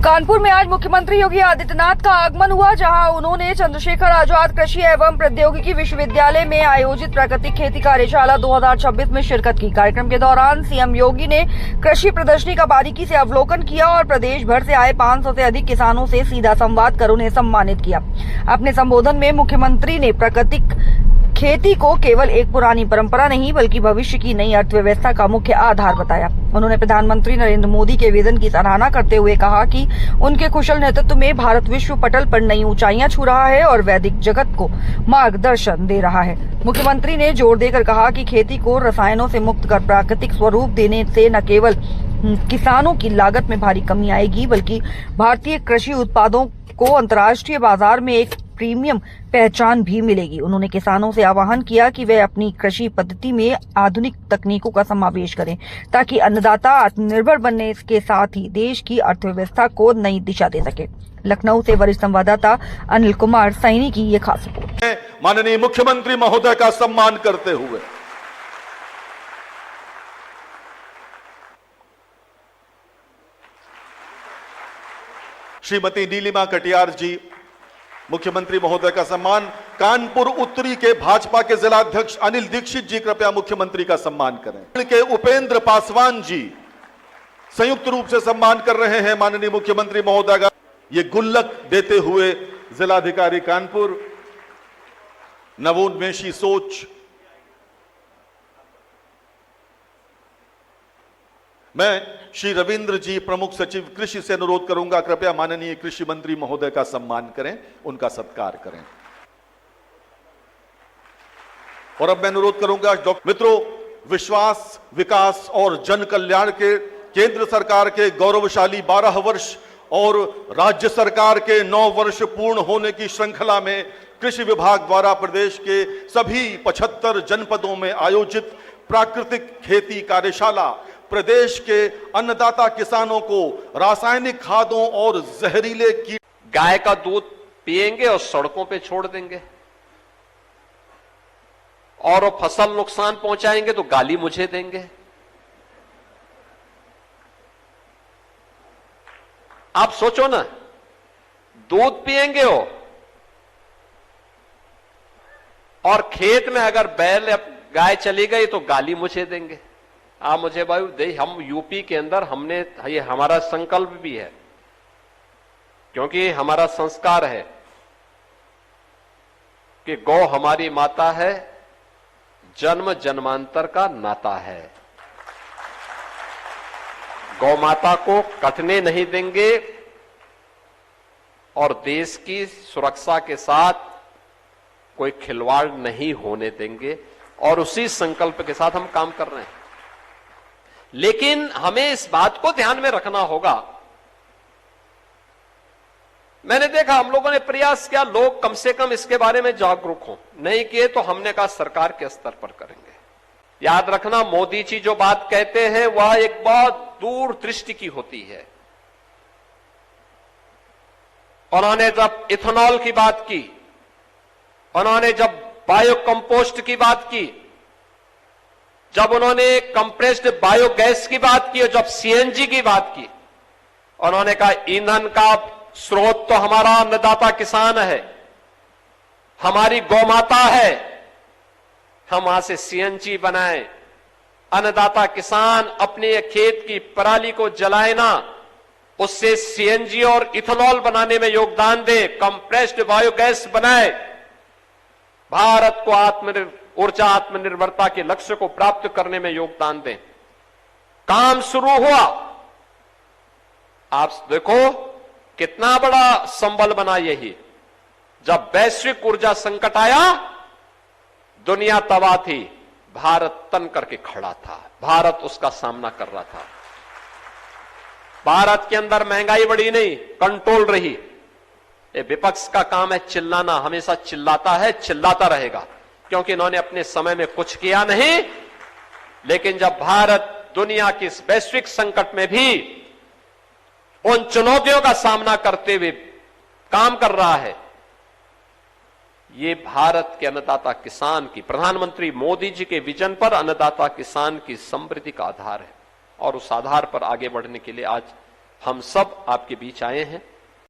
कानपुर में आज मुख्यमंत्री योगी आदित्यनाथ का आगमन हुआ, जहां उन्होंने चंद्रशेखर आजाद कृषि एवं प्रौद्योगिकी विश्वविद्यालय में आयोजित प्राकृतिक खेती कार्यशाला 2026 में शिरकत की। कार्यक्रम के दौरान सीएम योगी ने कृषि प्रदर्शनी का बारीकी से अवलोकन किया और प्रदेश भर से आए 500 से अधिक किसानों से सीधा संवाद कर उन्हें सम्मानित किया। अपने संबोधन में मुख्यमंत्री ने प्राकृतिक खेती को केवल एक पुरानी परंपरा नहीं बल्कि भविष्य की नई अर्थव्यवस्था का मुख्य आधार बताया। उन्होंने प्रधानमंत्री नरेंद्र मोदी के विजन की सराहना करते हुए कहा कि उनके कुशल नेतृत्व में भारत विश्व पटल पर नई ऊंचाइयां छू रहा है और वैदिक जगत को मार्गदर्शन दे रहा है। मुख्यमंत्री ने जोर देकर कहा कि खेती को रसायनों से मुक्त कर प्राकृतिक स्वरूप देने से न केवल किसानों की लागत में भारी कमी आएगी बल्कि भारतीय कृषि उत्पादों को अंतर्राष्ट्रीय बाजार में एक प्रीमियम पहचान भी मिलेगी। उन्होंने किसानों से आह्वान किया कि वे अपनी कृषि पद्धति में आधुनिक तकनीकों का समावेश करें ताकि अन्नदाता आत्मनिर्भर बनने के साथ ही देश की अर्थव्यवस्था को नई दिशा दे सके। लखनऊ से वरिष्ठ संवाददाता अनिल कुमार सैनी की ये खास रिपोर्ट। माननीय मुख्यमंत्री महोदय का सम्मान करते हुए श्रीमती नीलिमा कटियार जी, मुख्यमंत्री महोदय का सम्मान। कानपुर उत्तरी के भाजपा के जिलाध्यक्ष अनिल दीक्षित जी कृपया मुख्यमंत्री का सम्मान करें। के उपेंद्र पासवान जी संयुक्त रूप से सम्मान कर रहे हैं माननीय मुख्यमंत्री महोदय का। ये गुल्लक देते हुए जिलाधिकारी कानपुर, नवोन्मेषी सोच। मैं श्री रविंद्र जी प्रमुख सचिव कृषि से अनुरोध करूंगा कृपया माननीय कृषि मंत्री महोदय का सम्मान करें, उनका सत्कार करें। और अब मैं अनुरोध करूंगा मित्रों, विश्वास, विकास और जन कल्याण के केंद्र सरकार के गौरवशाली 12 वर्ष और राज्य सरकार के 9 वर्ष पूर्ण होने की श्रृंखला में कृषि विभाग द्वारा प्रदेश के सभी 75 जनपदों में आयोजित प्राकृतिक खेती कार्यशाला प्रदेश के अन्नदाता किसानों को रासायनिक खादों और जहरीले कीट। गाय का दूध पिएंगे और सड़कों पे छोड़ देंगे और वो फसल नुकसान पहुंचाएंगे तो गाली मुझे देंगे। आप सोचो ना, दूध पिएंगे हो और खेत में अगर बैल या गाय चली गई तो गाली मुझे देंगे। आप मुझे भाई दे, हम यूपी के अंदर हमने ये हमारा संकल्प भी है क्योंकि हमारा संस्कार है कि गौ हमारी माता है, जन्म जन्मांतर का नाता है। गौ माता को कटने नहीं देंगे और देश की सुरक्षा के साथ कोई खिलवाड़ नहीं होने देंगे और उसी संकल्प के साथ हम काम कर रहे हैं। लेकिन हमें इस बात को ध्यान में रखना होगा। मैंने देखा हम लोगों ने प्रयास किया लोग कम से कम इसके बारे में जागरूक हों, नहीं किए तो हमने कहा सरकार के स्तर पर करेंगे। याद रखना, मोदी जी जो बात कहते हैं वह एक बहुत दूर दृष्टि की होती है। उन्होंने जब इथेनॉल की बात की, उन्होंने जब बायो कंपोस्ट की बात की, जब उन्होंने कंप्रेस्ड बायोगैस की बात की और जब सीएनजी की बात की, उन्होंने कहा ईंधन का स्रोत तो हमारा अन्नदाता किसान है, हमारी गौमाता है, हम वहां से सीएनजी बनाएं। अन्नदाता किसान अपने खेत की पराली को जलाए ना, उससे सीएनजी और इथेनॉल बनाने में योगदान दे, कंप्रेस्ड बायोगैस बनाए, भारत को ऊर्जा आत्मनिर्भरता के लक्ष्य को प्राप्त करने में योगदान दें। काम शुरू हुआ। आप देखो कितना बड़ा संबल बना यही। जब वैश्विक ऊर्जा संकट आया, दुनिया तबाह थी, भारत तन करके खड़ा था, भारत उसका सामना कर रहा था। भारत के अंदर महंगाई बढ़ी नहीं, कंट्रोल रही। ये विपक्ष का काम है चिल्लाना, हमेशा चिल्लाता है, चिल्लाता रहेगा क्योंकि इन्होंने अपने समय में कुछ किया नहीं। लेकिन जब भारत दुनिया की इस वैश्विक संकट में भी उन चुनौतियों का सामना करते हुए काम कर रहा है, ये भारत के अन्नदाता किसान की, प्रधानमंत्री मोदी जी के विजन पर अन्नदाता किसान की समृद्धि का आधार है और उस आधार पर आगे बढ़ने के लिए आज हम सब आपके बीच आए हैं।